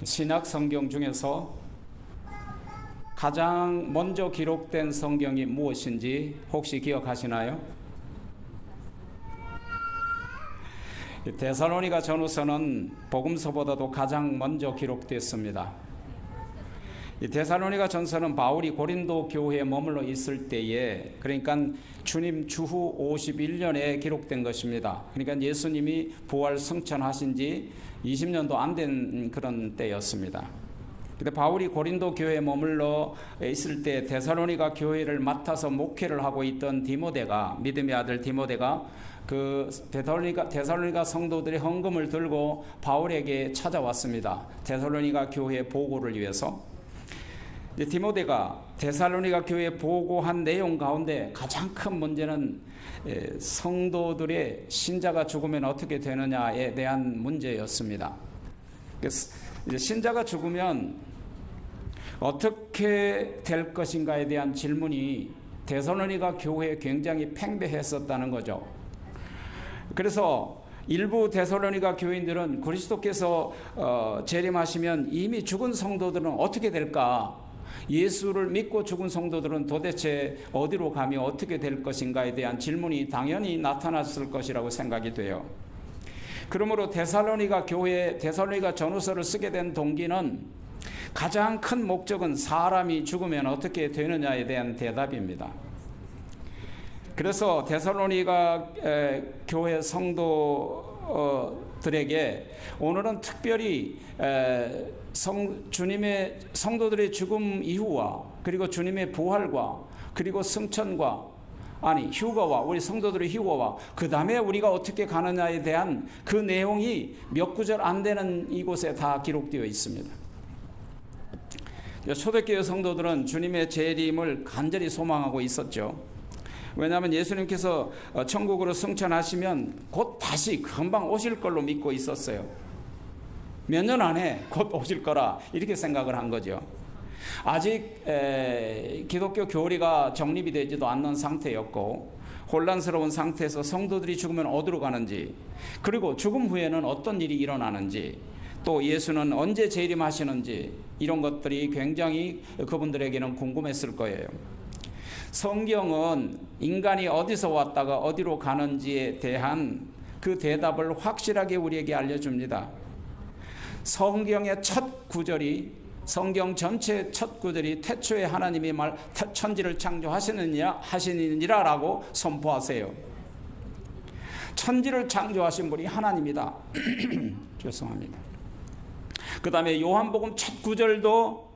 신약 성경 중에서 가장 먼저 기록된 성경이 무엇인지 혹시 기억하시나요? 데살로니가 전후서는 복음서보다도 가장 먼저 기록됐습니다. 이 데살로니가 전서는 바울이 고린도 교회에 머물러 있을 때에, 그러니까 주님 주후 51년에 기록된 것입니다. 그러니까 예수님이 부활 승천하신 지 20년도 안 된 그런 때였습니다. 근데 바울이 고린도 교회에 머물러 있을 때 데살로니가 교회를 맡아서 목회를 하고 있던 디모데가, 믿음의 아들 디모데가 그 데살로니가 성도들의 헌금을 들고 바울에게 찾아왔습니다. 데살로니가 교회 보고를 위해서. 디모데가 데살로니가 교회에 보고한 내용 가운데 가장 큰 문제는 성도들의 신자가 죽으면 어떻게 되느냐에 대한 문제였습니다. 신자가 죽으면 어떻게 될 것인가에 대한 질문이 데살로니가 교회에 굉장히 팽배했었다는 거죠. 그래서 일부 데살로니가 교인들은 그리스도께서 재림하시면 이미 죽은 성도들은 어떻게 될까? 예수를 믿고 죽은 성도들은 도대체 어디로 가며 어떻게 될 것인가에 대한 질문이 당연히 나타났을 것이라고 생각이 돼요. 그러므로 데살로니가 교회에 데살로니가 전후서를 쓰게 된 동기는 가장 큰 목적은 사람이 죽으면 어떻게 되느냐에 대한 대답입니다. 그래서 데살로니가 교회 성도들에게 오늘은 특별히 주님의 성도들의 죽음 이후와 그리고 주님의 부활과 그리고 승천과 휴거와 우리 성도들의 휴거와 그 다음에 우리가 어떻게 가느냐에 대한 그 내용이 몇 구절 안 되는 이곳에 다 기록되어 있습니다. 초대교회 성도들은 주님의 재림을 간절히 소망하고 있었죠. 왜냐하면 예수님께서 천국으로 승천하시면 곧 다시 금방 오실 걸로 믿고 있었어요. 몇 년 안에 곧 오실 거라 이렇게 생각을 한 거죠. 아직 기독교 교리가 정립이 되지도 않는 상태였고 혼란스러운 상태에서 성도들이 죽으면 어디로 가는지, 그리고 죽음 후에는 어떤 일이 일어나는지, 또 예수는 언제 재림하시는지, 이런 것들이 굉장히 그분들에게는 궁금했을 거예요. 성경은 인간이 어디서 왔다가 어디로 가는지에 대한 그 대답을 확실하게 우리에게 알려줍니다. 성경의 첫 구절이, 성경 전체의 첫 구절이 태초에 하나님이 천지를 창조하시느니라라고 선포하세요. 천지를 창조하신 분이 하나님이다. 죄송합니다. 그 다음에 요한복음 첫 구절도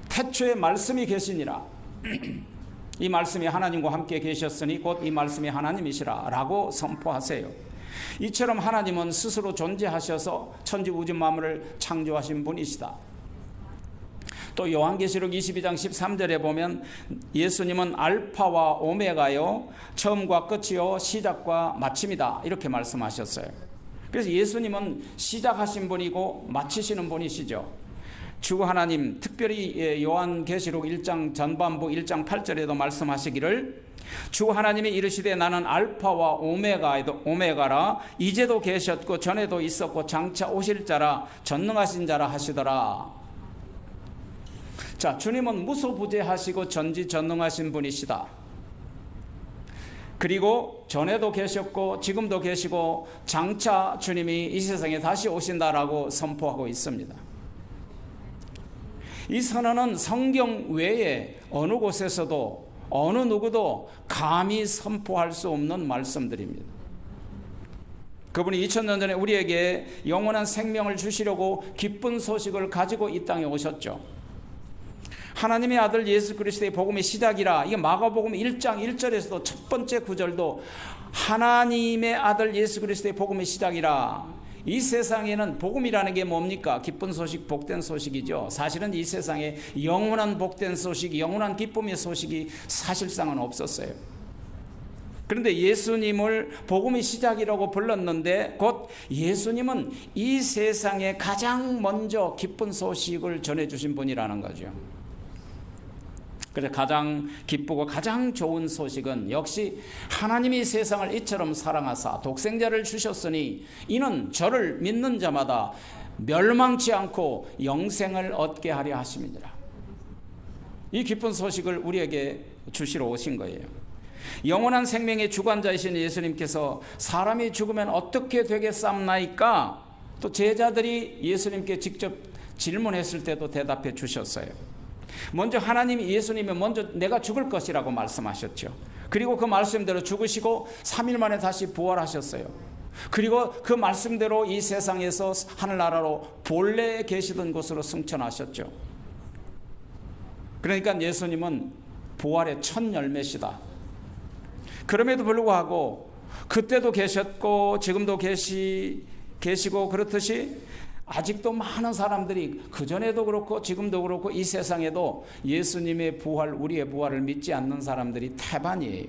태초에 말씀이 계시니라. 이 말씀이 하나님과 함께 계셨으니 곧 이 말씀이 하나님이시라 라고 선포하세요. 이처럼 하나님은 스스로 존재하셔서 천지 우주 만물을 창조하신 분이시다. 또 요한계시록 22장 13절에 보면 예수님은 알파와 오메가요, 처음과 끝이요, 시작과 마침이다, 이렇게 말씀하셨어요. 그래서 예수님은 시작하신 분이고 마치시는 분이시죠. 주 하나님, 특별히 요한계시록 1장 전반부 1장 8절에도 말씀하시기를 주 하나님이 이르시되 나는 알파와 오메가라, 이제도 계셨고 전에도 있었고 장차 오실 자라, 전능하신 자라 하시더라. 자, 주님은 무소부재하시고 전지전능하신 분이시다. 그리고 전에도 계셨고 지금도 계시고 장차 주님이 이 세상에 다시 오신다라고 선포하고 있습니다. 이 선언은 성경 외에 어느 곳에서도 어느 누구도 감히 선포할 수 없는 말씀들입니다. 그분이 2000년 전에 우리에게 영원한 생명을 주시려고 기쁜 소식을 가지고 이 땅에 오셨죠. 하나님의 아들 예수 그리스도의 복음의 시작이라. 이게 마가복음 1장 1절에서도 첫 번째 구절도 하나님의 아들 예수 그리스도의 복음의 시작이라. 이 세상에는 복음이라는 게 뭡니까? 기쁜 소식, 복된 소식이죠. 사실은 이 세상에 영원한 복된 소식, 영원한 기쁨의 소식이 사실상은 없었어요. 그런데 예수님을 복음의 시작이라고 불렀는데 곧 예수님은 이 세상에 가장 먼저 기쁜 소식을 전해주신 분이라는 거죠. 그래서 가장 기쁘고 가장 좋은 소식은 역시 하나님이 세상을 이처럼 사랑하사 독생자를 주셨으니 이는 저를 믿는 자마다 멸망치 않고 영생을 얻게 하려 하심이니라. 이 기쁜 소식을 우리에게 주시러 오신 거예요. 영원한 생명의 주관자이신 예수님께서 사람이 죽으면 어떻게 되겠사옵나이까? 또 제자들이 예수님께 직접 질문했을 때도 대답해 주셨어요. 먼저 하나님이 예수님이 먼저 내가 죽을 것이라고 말씀하셨죠. 그리고 그 말씀대로 죽으시고 3일 만에 다시 부활하셨어요. 그리고 그 말씀대로 이 세상에서 하늘나라로 본래 계시던 곳으로 승천하셨죠. 그러니까 예수님은 부활의 첫 열매시다. 그럼에도 불구하고 그때도 계셨고 지금도 계시고 그렇듯이 아직도 많은 사람들이 그전에도 그렇고 지금도 그렇고 이 세상에도 예수님의 부활, 우리의 부활을 믿지 않는 사람들이 태반이에요.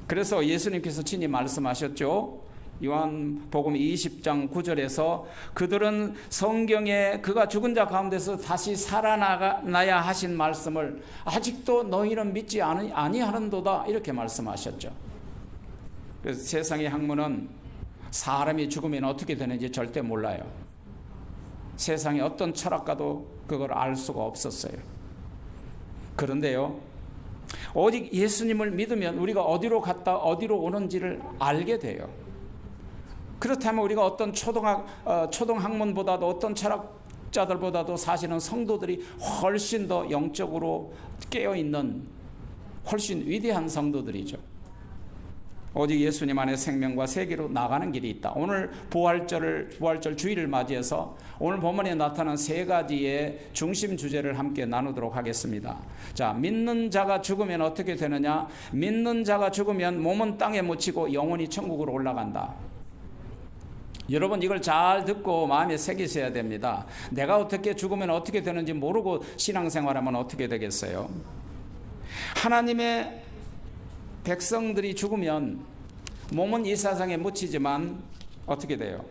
그래서 예수님께서 친히 말씀하셨죠. 요한복음 20장 9절에서 그들은 성경에 그가 죽은 자 가운데서 다시 살아나야 하신 말씀을 아직도 너희는 믿지 아니하는도다 이렇게 말씀하셨죠. 그래서 세상의 학문은 사람이 죽으면 어떻게 되는지 절대 몰라요. 세상에 어떤 철학가도 그걸 알 수가 없었어요. 그런데요, 오직 예수님을 믿으면 우리가 어디로 갔다 어디로 오는지를 알게 돼요. 그렇다면 우리가 어떤 초등학문보다도 어떤 철학자들보다도 사실은 성도들이 훨씬 더 영적으로 깨어있는 훨씬 위대한 성도들이죠. 오직 예수님 안에 생명과 세계로 나가는 길이 있다. 오늘 부활절 주일을 맞이해서 오늘 본문에 나타난 세 가지의 중심 주제를 함께 나누도록 하겠습니다. 자, 믿는 자가 죽으면 어떻게 되느냐? 믿는 자가 죽으면 몸은 땅에 묻히고 영혼이 천국으로 올라간다. 여러분 이걸 잘 듣고 마음에 새기셔야 됩니다. 내가 어떻게 죽으면 어떻게 되는지 모르고 신앙생활하면 어떻게 되겠어요? 하나님의 백성들이 죽으면 몸은 이 세상에 묻히지만 어떻게 돼요?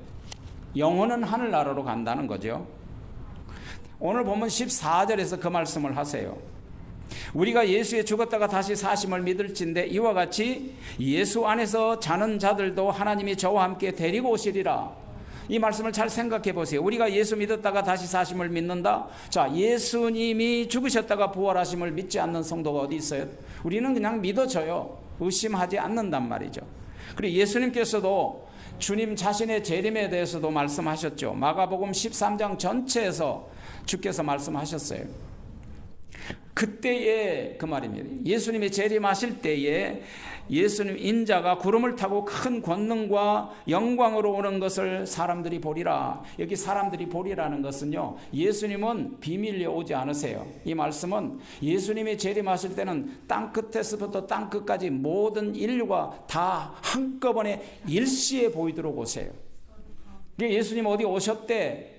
영혼은 하늘나라로 간다는 거죠. 오늘 보면 14절에서 그 말씀을 하세요. 우리가 예수에 죽었다가 다시 사심을 믿을진데 이와 같이 예수 안에서 자는 자들도 하나님이 저와 함께 데리고 오시리라. 이 말씀을 잘 생각해 보세요. 우리가 예수 믿었다가 다시 사심을 믿는다. 자, 예수님이 죽으셨다가 부활하심을 믿지 않는 성도가 어디 있어요? 우리는 그냥 믿어져요. 의심하지 않는단 말이죠. 그리고 예수님께서도 주님 자신의 재림에 대해서도 말씀하셨죠. 마가복음 13장 전체에서 주께서 말씀하셨어요. 그때에 그 말입니다. 예수님이 재림하실 때에 예수님 인자가 구름을 타고 큰 권능과 영광으로 오는 것을 사람들이 보리라. 여기 사람들이 보리라는 것은요, 예수님은 비밀리에 오지 않으세요. 이 말씀은 예수님이 재림하실 때는 땅 끝에서부터 땅 끝까지 모든 인류가 다 한꺼번에 일시에 보이도록 오세요. 예수님 어디 오셨대?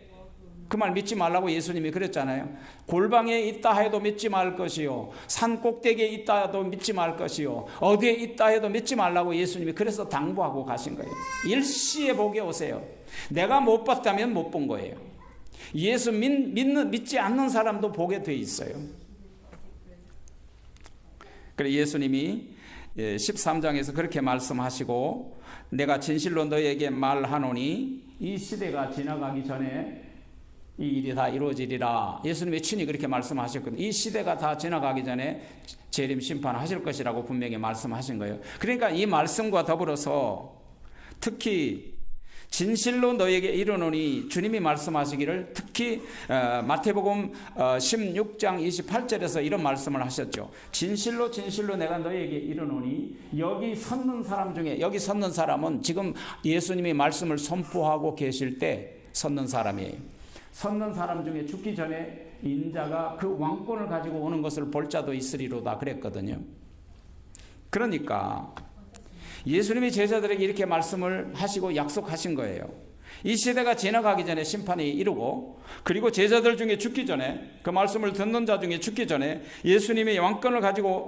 그 말 믿지 말라고 예수님이 그랬잖아요. 골방에 있다 해도 믿지 말 것이요, 산 꼭대기에 있다 해도 믿지 말 것이요, 어디에 있다 해도 믿지 말라고 예수님이 그래서 당부하고 가신 거예요. 일시에 보게 오세요. 내가 못 봤다면 못 본 거예요. 예수 믿지 않는 사람도 보게 돼 있어요. 그래 예수님이 13장에서 그렇게 말씀하시고, 내가 진실로 너희에게 말하노니 이 시대가 지나가기 전에 이 일이 다 이루어지리라. 예수님이 친히 그렇게 말씀하셨거든요. 이 시대가 다 지나가기 전에 재림 심판하실 것이라고 분명히 말씀하신 거예요. 그러니까 이 말씀과 더불어서 특히 진실로 너에게 이르노니 주님이 말씀하시기를 특히 마태복음 16장 28절에서 이런 말씀을 하셨죠. 진실로 내가 너에게 이르노니, 여기 섰는 사람 중에, 여기 섰는 사람은 지금 예수님이 말씀을 선포하고 계실 때 섰는 사람이에요. 섰는 사람 중에 죽기 전에 인자가 그 왕권을 가지고 오는 것을 볼 자도 있으리로다 그랬거든요. 그러니까 예수님이 제자들에게 이렇게 말씀을 하시고 약속하신 거예요. 이 시대가 지나가기 전에 심판이 이루고, 그리고 제자들 중에 죽기 전에, 그 말씀을 듣는 자 중에 죽기 전에 예수님이 왕권을 가지고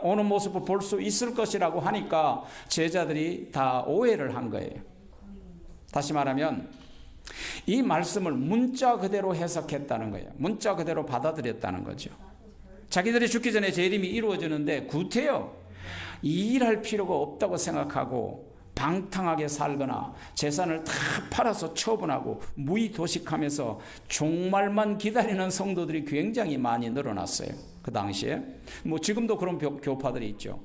오는 모습을 볼 수 있을 것이라고 하니까 제자들이 다 오해를 한 거예요. 다시 말하면 이 말씀을 문자 그대로 해석했다는 거예요. 문자 그대로 받아들였다는 거죠. 자기들이 죽기 전에 재림이 이루어지는데 구태여 이 일할 필요가 없다고 생각하고 방탕하게 살거나 재산을 다 팔아서 처분하고 무의도식하면서 종말만 기다리는 성도들이 굉장히 많이 늘어났어요. 그 당시에. 뭐 지금도 그런 교파들이 있죠.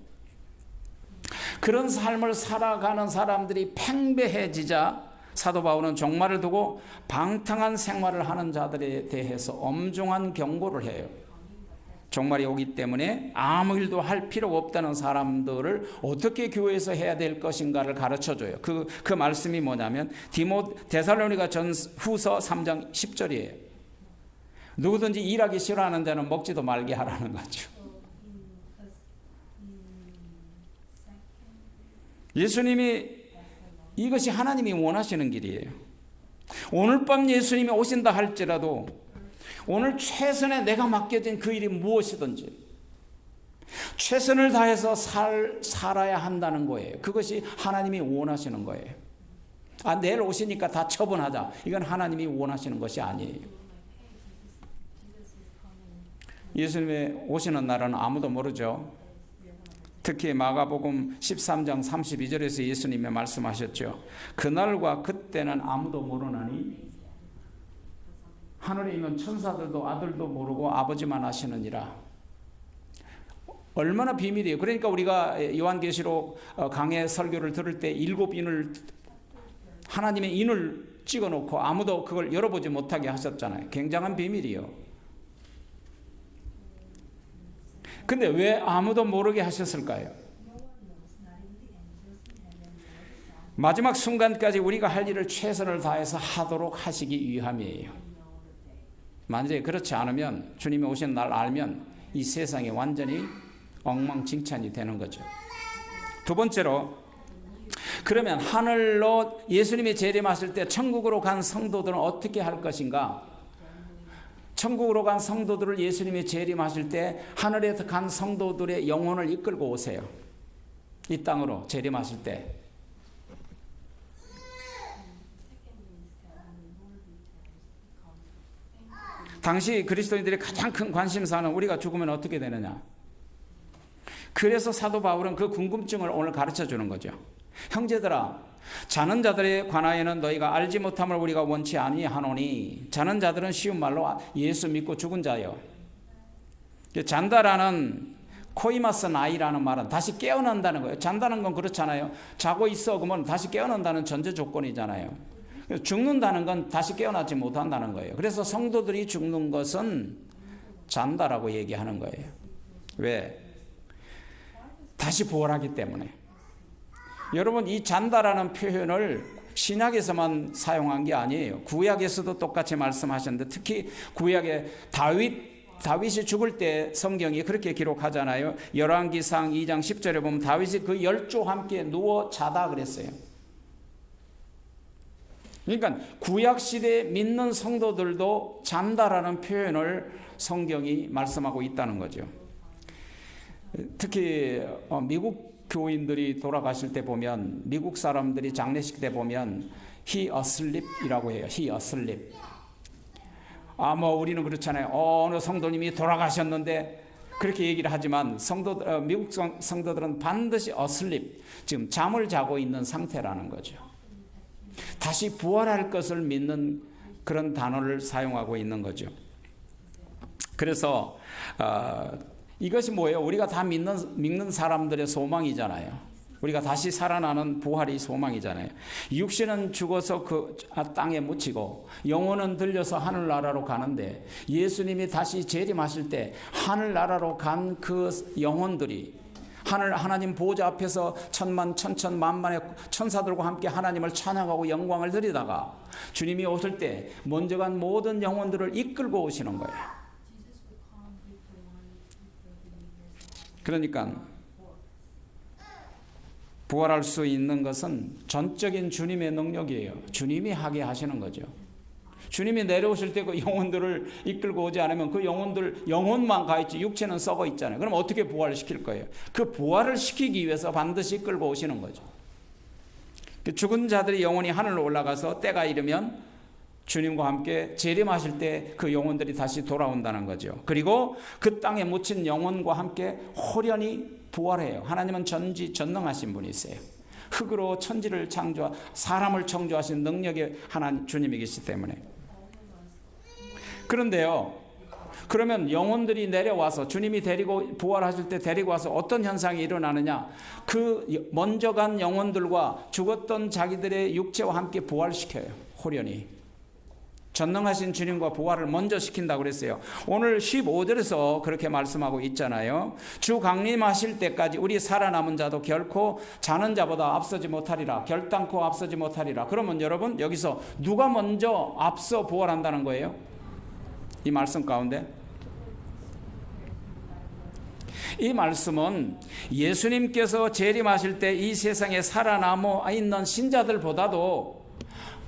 그런 삶을 살아가는 사람들이 팽배해지자 사도 바울은 종말을 두고 방탕한 생활을 하는 자들에 대해서 엄중한 경고를 해요. 종말이 오기 때문에 아무 일도 할 필요가 없다는 사람들을 어떻게 교회에서 해야 될 것인가를 가르쳐줘요. 그 말씀이 뭐냐면 데살로니가 전후서 3장 10절이에요. 누구든지 일하기 싫어하는 자는 먹지도 말게 하라는 거죠. 예수님이 이것이 하나님이 원하시는 길이에요. 오늘 밤 예수님이 오신다 할지라도 오늘 최선에 내가 맡겨진 그 일이 무엇이든지 최선을 다해서 살아야 한다는 거예요. 그것이 하나님이 원하시는 거예요. 내일 오시니까 다 처분하자. 이건 하나님이 원하시는 것이 아니에요. 예수님의 오시는 날은 아무도 모르죠. 특히 마가복음 13장 32절에서 예수님이 말씀하셨죠. 그날과 그때는 아무도 모르나니 하늘에 있는 천사들도 아들도 모르고 아버지만 아시느니라. 얼마나 비밀이에요. 그러니까 우리가 요한계시록 강해 설교를 들을 때 7인을 하나님의 인을 찍어놓고 아무도 그걸 열어보지 못하게 하셨잖아요. 굉장한 비밀이요. 근데 왜 아무도 모르게 하셨을까요? 마지막 순간까지 우리가 할 일을 최선을 다해서 하도록 하시기 위함이에요. 만약에 그렇지 않으면 주님이 오신 날 알면 이 세상이 완전히 엉망진창이 되는 거죠. 두 번째로, 그러면 하늘로 예수님이 재림하실 때 천국으로 간 성도들은 어떻게 할 것인가? 천국으로 간 성도들을 예수님이 재림하실 때 하늘에서 간 성도들의 영혼을 이끌고 오세요. 이 땅으로 재림하실 때. 당시 그리스도인들의 가장 큰 관심사는 우리가 죽으면 어떻게 되느냐. 그래서 사도 바울은 그 궁금증을 오늘 가르쳐 주는 거죠. 형제들아, 자는 자들에 관하여는 너희가 알지 못함을 우리가 원치 아니하노니, 자는 자들은 쉬운 말로 예수 믿고 죽은 자요. 잔다라는 코이마스 나이라는 말은 다시 깨어난다는 거예요. 잔다는 건 그렇잖아요. 자고 있어 그러면 다시 깨어난다는 전제 조건이잖아요. 죽는다는 건 다시 깨어나지 못한다는 거예요. 그래서 성도들이 죽는 것은 잔다라고 얘기하는 거예요. 왜? 다시 부활하기 때문에. 여러분, 이 잔다라는 표현을 신약에서만 사용한 게 아니에요. 구약에서도 똑같이 말씀하셨는데, 특히 구약에 다윗이 죽을 때 성경이 그렇게 기록하잖아요. 열왕기상 2장 10절에 보면 다윗이 그 열조와 함께 누워 자다 그랬어요. 그러니까 구약시대에 믿는 성도들도 잔다라는 표현을 성경이 말씀하고 있다는 거죠. 특히 미국 교인들이 돌아가실 때 보면, 미국 사람들이 장례식 때 보면 He asleep이라고 해요. He asleep. 우리는 그렇잖아요. 어느 성도님이 돌아가셨는데 그렇게 얘기를 하지만 미국 성도들은 반드시 asleep, 지금 잠을 자고 있는 상태라는 거죠. 다시 부활할 것을 믿는 그런 단어를 사용하고 있는 거죠. 그래서 이것이 뭐예요? 우리가 다 믿는 사람들의 소망이잖아요. 우리가 다시 살아나는 부활이 소망이잖아요. 육신은 죽어서 그 땅에 묻히고 영혼은 들려서 하늘나라로 가는데, 예수님이 다시 재림하실 때 하늘나라로 간 그 영혼들이 하나님 보좌 앞에서 천만 천천 만만의 천사들과 함께 하나님을 찬양하고 영광을 드리다가 주님이 오실 때 먼저 간 모든 영혼들을 이끌고 오시는 거예요. 그러니까 부활할 수 있는 것은 전적인 주님의 능력이에요. 주님이 하게 하시는 거죠. 주님이 내려오실 때 그 영혼들을 이끌고 오지 않으면 그 영혼만 가 있지 육체는 썩어 있잖아요. 그럼 어떻게 부활을 시킬 거예요? 그 부활을 시키기 위해서 반드시 이끌고 오시는 거죠. 죽은 자들의 영혼이 하늘로 올라가서 때가 이르면 주님과 함께 재림하실 때 그 영혼들이 다시 돌아온다는 거죠. 그리고 그 땅에 묻힌 영혼과 함께 호련히 부활해요. 하나님은 전지전능하신 분이세요. 흙으로 천지를 사람을 창조하신 능력의 하나님 주님이 계시기 때문에. 그런데요, 그러면 영혼들이 내려와서 주님이 데리고 부활하실 때 데리고 와서 어떤 현상이 일어나느냐? 그 먼저 간 영혼들과 죽었던 자기들의 육체와 함께 부활시켜요. 호련히. 전능하신 주님과 부활을 먼저 시킨다고 그랬어요. 오늘 15절에서 그렇게 말씀하고 있잖아요. 주 강림하실 때까지 우리 살아남은 자도 결코 자는 자보다 앞서지 못하리라. 결단코 앞서지 못하리라. 그러면 여러분, 여기서 누가 먼저 앞서 부활한다는 거예요? 이 말씀 가운데 이 말씀은 예수님께서 재림하실 때 이 세상에 살아남아 있는 신자들보다도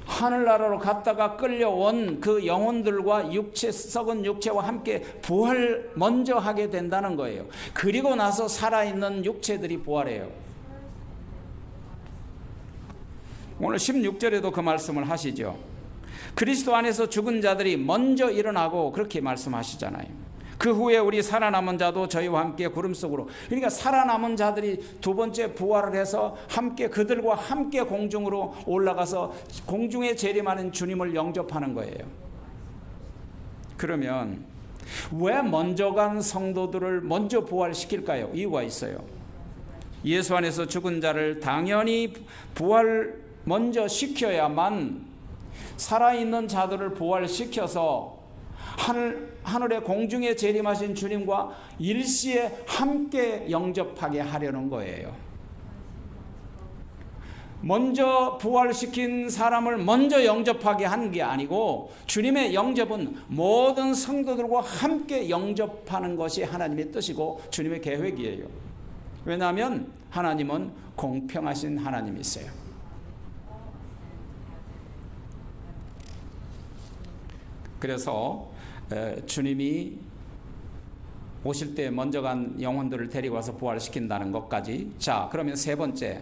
하늘나라로 갔다가 끌려온 그 영혼들과 썩은 육체와 함께 부활 먼저 하게 된다는 거예요. 그리고 나서 살아있는 육체들이 부활해요. 오늘 16절에도 그 말씀을 하시죠. 그리스도 안에서 죽은 자들이 먼저 일어나고 그렇게 말씀하시잖아요. 그 후에 우리 살아남은 자도 저희와 함께 구름 속으로. 그러니까 살아남은 자들이 두 번째 부활을 해서 함께 그들과 함께 공중으로 올라가서 공중에 재림하는 주님을 영접하는 거예요. 그러면 왜 먼저 간 성도들을 먼저 부활시킬까요? 이유가 있어요. 예수 안에서 죽은 자를 당연히 부활 먼저 시켜야만 살아있는 자들을 부활시켜서 하늘의 공중에 재림하신 주님과 일시에 함께 영접하게 하려는 거예요. 먼저 부활시킨 사람을 먼저 영접하게 한 게 아니고 주님의 영접은 모든 성도들과 함께 영접하는 것이 하나님의 뜻이고 주님의 계획이에요. 왜냐하면 하나님은 공평하신 하나님이세요. 그래서 주님이 오실 때 먼저 간 영혼들을 데리고 와서 부활시킨다는 것까지. 자, 그러면 세 번째.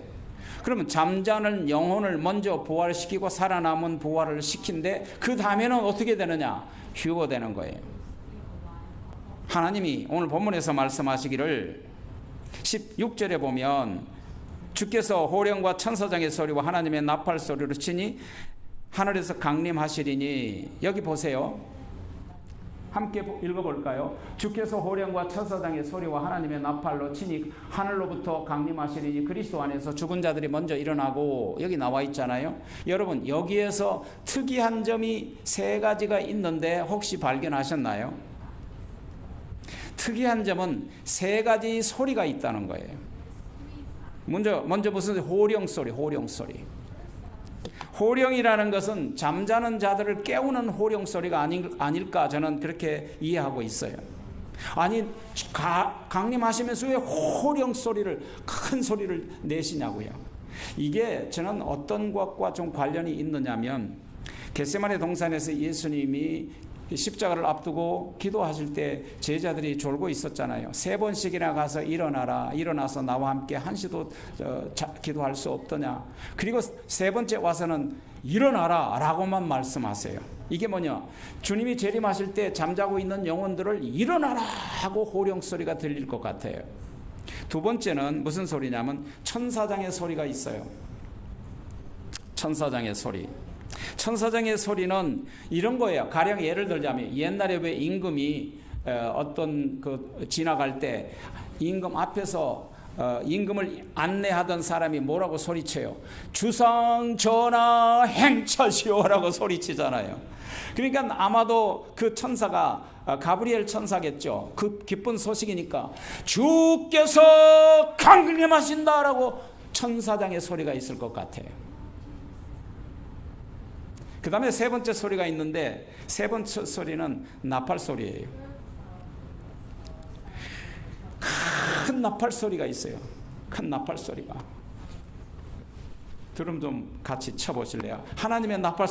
그러면 잠자는 영혼을 먼저 부활시키고 살아남은 부활을 시킨데 그 다음에는 어떻게 되느냐? 휴거되는 거예요. 하나님이 오늘 본문에서 말씀하시기를 16절에 보면 주께서 호령과 천사장의 소리와 하나님의 나팔 소리로 치니 하늘에서 강림하시리니. 여기 보세요. 함께 읽어볼까요? 주께서 호령과 천사장의 소리와 하나님의 나팔로 치니 하늘로부터 강림하시리니. 그리스도 안에서 죽은 자들이 먼저 일어나고. 여기 나와 있잖아요. 여러분, 여기에서 특이한 점이 세 가지가 있는데 혹시 발견하셨나요? 특이한 점은 세 가지 소리가 있다는 거예요. 먼저 무슨 호령 소리. 호령이라는 것은 잠자는 자들을 깨우는 호령 소리가 아닐까 저는 그렇게 이해하고 있어요. 아니, 강림하시면서 왜 호령 소리를, 큰 소리를 내시냐고요. 이게 저는 어떤 것과 좀 관련이 있느냐면 겟세마네 동산에서 예수님이 십자가를 앞두고 기도하실 때 제자들이 졸고 있었잖아요. 3번씩이나 가서 일어나서 나와 함께 한시도 기도할 수 없더냐. 그리고 세 번째 와서는 일어나라 라고만 말씀하세요. 이게 뭐냐? 주님이 재림하실 때 잠자고 있는 영혼들을 일어나라 하고 호령 소리가 들릴 것 같아요. 두 번째는 무슨 소리냐면 천사장의 소리가 있어요. 천사장의 소리. 천사장의 소리는 이런 거예요. 가령 예를 들자면 옛날에 왜 임금이 어떤 지나갈 때 임금 앞에서 임금을 안내하던 사람이 뭐라고 소리쳐요? 주상 전하 행차시오라고 소리치잖아요. 그러니까 아마도 그 천사가 가브리엘 천사겠죠. 그 기쁜 소식이니까 주께서 강림하신다라고 천사장의 소리가 있을 것 같아요. 그 다음에 세 번째 소리가 있는데 세 번째 소리는 나팔 소리예요. 큰 나팔 소리가 있어요. 큰 나팔 소리가. 드럼 좀 같이 쳐보실래요? 하나님의 나팔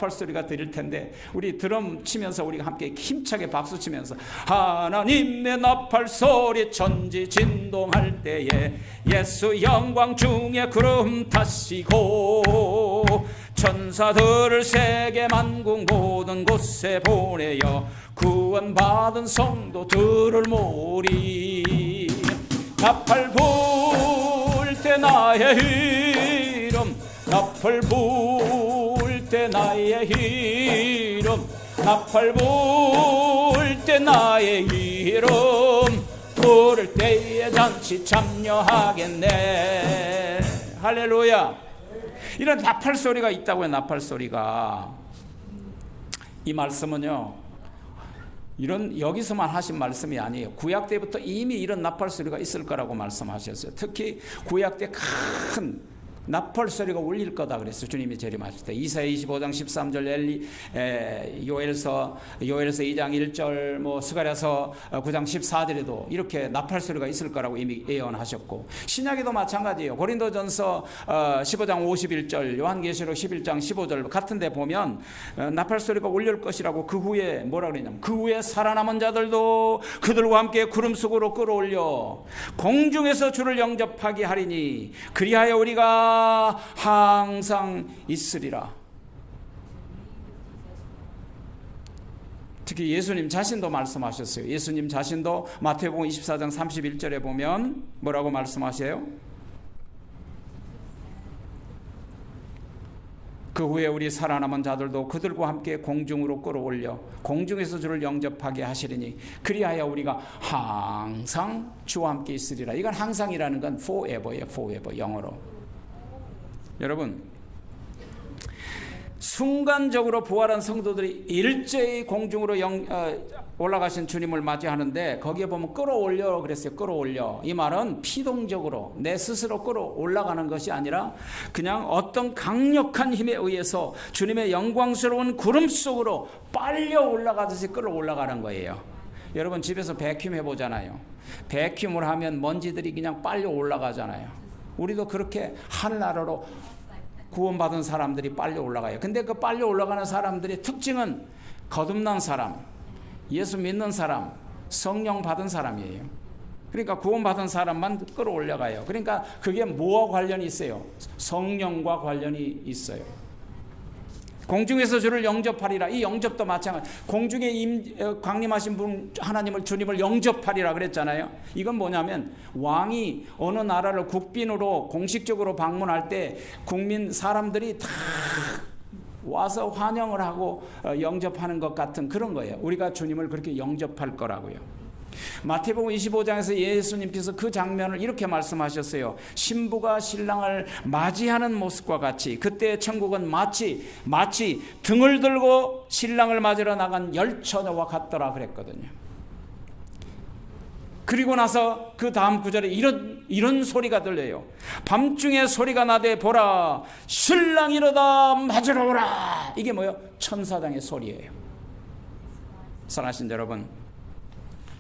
소리가 들릴 텐데 우리 드럼 치면서 우리가 함께 힘차게 박수 치면서 하나님의 나팔 소리 천지 진동할 때에 예수 영광 중에 구름 타시고 천사들을 세계 만국 모든 곳에 보내어 구원받은 성도들을 모으리. 나팔 불 때 나의 이름, 나팔 불 때 나의 이름, 나팔 불 때 나의 이름, 부를 때에 잔치 참여하겠네. 할렐루야. 이런 나팔 소리가 있다고요. 나팔 소리가. 이 말씀은요, 이런 여기서만 하신 말씀이 아니에요. 구약 때부터 이미 이런 나팔 소리가 있을 거라고 말씀하셨어요. 특히 구약 때 큰 나팔 소리가 울릴 거다 그랬어요. 주님이 재림하실 때. 이사야 25장 13절, 요엘서 2장 1절, 뭐 스가랴서 9장 14절에도 이렇게 나팔 소리가 있을 거라고 이미 예언하셨고, 신약에도 마찬가지예요. 고린도전서 15장 51절, 요한계시록 11장 15절 같은 데 보면 나팔 소리가 울릴 것이라고, 그 후에 뭐라 그러냐면, 그 후에 살아남은 자들도 그들과 함께 구름 속으로 끌어올려 공중에서 주를 영접하게 하리니 그리하여 우리가 항상 있으리라. 특히 예수님 자신도 말씀하셨어요. 예수님 자신도 마태복음 24장 31절에 보면 뭐라고 말씀하세요? 그 후에 우리 살아남은 자들도 그들과 함께 공중으로 끌어올려 공중에서 주를 영접하게 하시리니 그리하여 우리가 항상 주와 함께 있으리라. 이건 항상이라는 건 forever예요. forever, 영어로. 여러분, 순간적으로 부활한 성도들이 일제히 공중으로 올라가신 주님을 맞이하는데, 거기에 보면 끌어올려 그랬어요. 끌어올려. 이 말은 피동적으로 내 스스로 끌어올라가는 것이 아니라 그냥 어떤 강력한 힘에 의해서 주님의 영광스러운 구름 속으로 빨려 올라가듯이 끌어올라가는 거예요. 여러분, 집에서 베큐um 해보잖아요. 베큐um을 하면 먼지들이 그냥 빨려 올라가잖아요. 우리도 그렇게 하늘나라로 구원받은 사람들이 빨리 올라가요. 근데 그 빨리 올라가는 사람들의 특징은 거듭난 사람, 예수 믿는 사람, 성령 받은 사람이에요. 그러니까 구원받은 사람만 끌어올려가요. 그러니까 그게 뭐와 관련이 있어요? 성령과 관련이 있어요. 공중에서 주를 영접하리라. 이 영접도 마찬가지. 공중에 강림하신 분, 하나님을, 주님을 영접하리라 그랬잖아요. 이건 뭐냐면, 왕이 어느 나라를 국빈으로 공식적으로 방문할 때 국민 사람들이 다 와서 환영을 하고 영접하는 것 같은 그런 거예요. 우리가 주님을 그렇게 영접할 거라고요. 마태복음 25장에서 예수님께서 그 장면을 이렇게 말씀하셨어요. 신부가 신랑을 맞이하는 모습과 같이 그때 천국은 마치 등을 들고 신랑을 맞으러 나간 열처녀와 같더라 그랬거든요. 그리고 나서 그 다음 구절에 이런 소리가 들려요. 밤중에 소리가 나되 보라, 신랑이 이르다 맞으러 오라. 이게 뭐예요? 천사장의 소리예요. 사랑하신 여러분,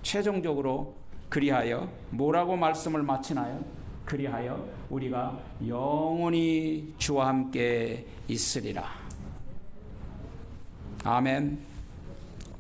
최종적으로 그리하여 뭐라고 말씀을 마치나요? 그리하여 우리가 영원히 주와 함께 있으리라. 아멘.